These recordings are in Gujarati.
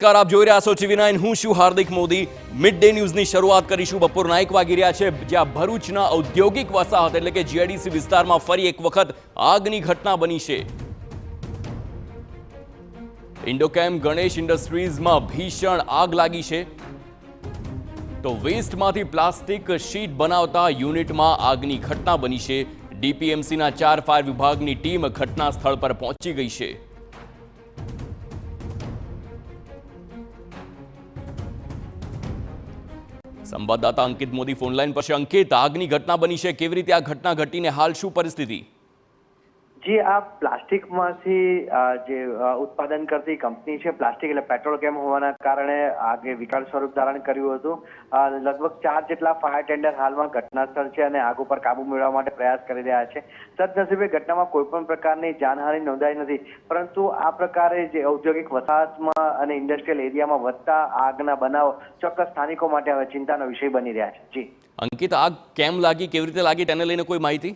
નમસ્કાર, આપ જોઈ રહ્યા છો TV9. હું છું હાર્દિક મોદી. મિડ ડે ન્યૂઝની શરૂઆત કરીશું. બપોરના 1 વાગી રહ્યા છે, જ્યાં ભરૂચના ઔદ્યોગિક વસાહત એટલે કે GIDC વિસ્તારમાં ફરી એક વખત આગની ઘટના બની છે. ઇન્ડોકેમ ગણેશ ઇન્ડસ્ટ્રીઝમાં ભીષણ આગ લાગી છે. તો વેસ્ટમાંથી પ્લાસ્ટિક શીટ બનાવતા યુનિટમાં આગની ઘટના બની છે. DPMCના 4 ફાયર વિભાગની ટીમ ઘટના સ્થળ પર પહોંચી ગઈ છે. સંવાદદાતા અંકિત મોદી ફોનલાઈન પર છે. અંકિત, આગની ઘટના બની છે, કેવી રીતે આ ઘટના ઘટીને હાલ શું પરિસ્થિતિ? જી, આ પ્લાસ્ટિકમાંથી જે ઉત્પાદન કરતી કંપની છે, પ્લાસ્ટિક એટલે પેટ્રોકેમ હોવાના કારણે આગે વિકરાળ સ્વરૂપ ધારણ કર્યું હતું. લગભગ 4 જેટલા ફાયર ટેન્ડર હાલમાં ઘટના સ્થળ છે અને આગ ઉપર કાબુ મેળવવા માટે પ્રયાસ કરી રહ્યા છે. સદનસીબે ઘટનામાં કોઈ પણ પ્રકારની જાનહાનિ નોંધાઈ નથી, પરંતુ આ પ્રકારે જે ઔદ્યોગિક વસાહતમાં અને ઇન્ડસ્ટ્રીયલ એરિયામાં વધતા આગના બનાવો ચોક્કસ સ્થાનિકો માટે હવે ચિંતાનો વિષય બની રહ્યા છે. જી અંકિત, આગ કેમ લાગી, કેવી રીતે લાગી, તેને લઈને કોઈ માહિતી?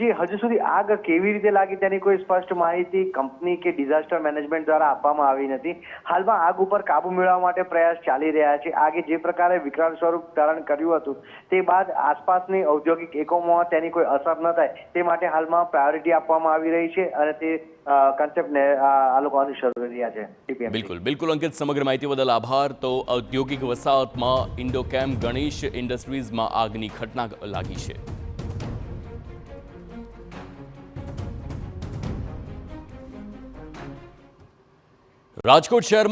જી, હજુ સુધી આગ કેવી રીતે લાગી તેની કોઈ સ્પષ્ટ માહિતી કંપની કે ડિઝાસ્ટર મેનેજમેન્ટ દ્વારા આપવામાં આવી નથી. હાલમાં આગ ઉપર કાબુ મેળવવા માટે પ્રયાસ ચાલી રહ્યા છે. આગે જે પ્રકારે વિકરાળ સ્વરૂપ ધારણ કર્યું હતું તે બાદ આસપાસની ઔદ્યોગિક એકમોમાં તેની કોઈ અસર ન થાય તે માટે હાલમાં પ્રાયોરિટી આપવામાં આવી રહી છે અને તે કન્સેપ્ટને આ લોકો અનુસરી રહ્યા છે. બિલકુલ અંકિત, સમગ્ર માહિતી બદલ આભાર. તો ઔદ્યોગિક વસાહતમાં ઇન્ડોકેમ ગણેશ ઇન્ડસ્ટ્રીઝમાં આગની ઘટના લાગી છે. રાજકોટ શહેરમાં